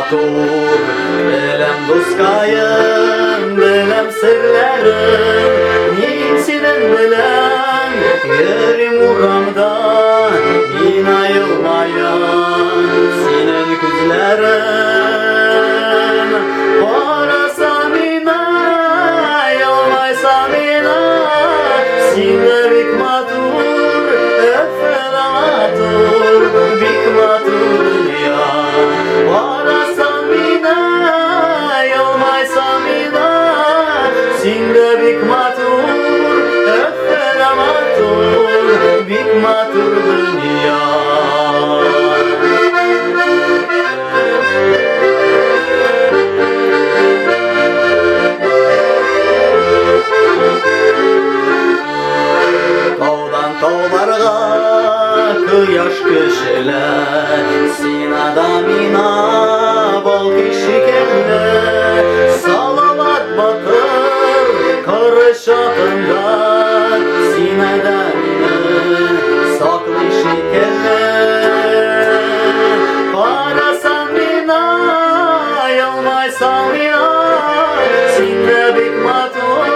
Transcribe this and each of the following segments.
matur. Belem doskayım, belem sırlarım, niçinin bilen yerim uğramda min ayılmayan senin küzlerin. Varasam ina, yolmaysam ina, sinde bik matur, öfele matur, bik matur dünya. Varasam ina, yolmaysam ina, sinde bik matur, öfele matur, bik matur dünya. Tağlarga kıyaş kişiler, sin adamina bol kişi kelle. Salavat bakır karışatında, sin adamina saklı işi kelle. Parasan mina, yolmaysan mina, sinde bik matur,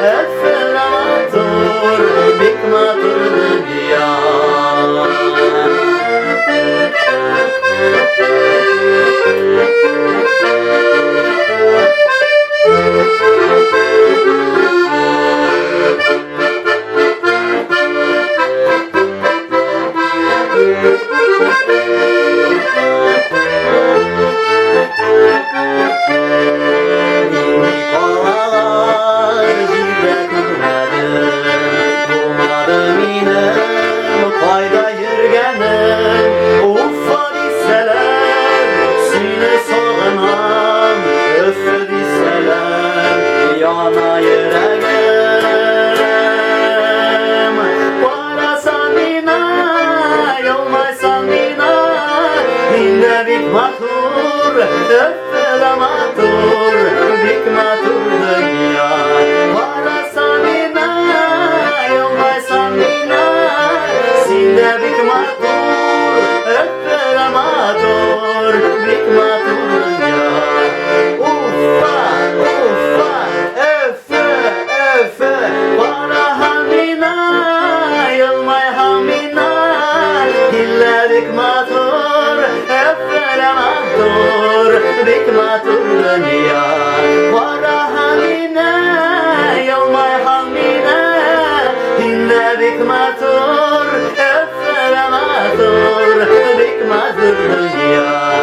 effele matur, bik matur dünya. Yana yüreğim, varasan mina, yolmaysan mina, dinde bik matur, öfele matur, bik matur dünya. Varasan mina, yolmaysan mina, sinde bik matur, öfele matur, bik matur dünya. Uffa, uffa, öfe, öfe, bana hamina, yılmay hamina, illa bik matur, öfele matur, bik matur dünya. Bana hamina, yılmay hamina, illa bik matur, öfele matur, bik matur dünya.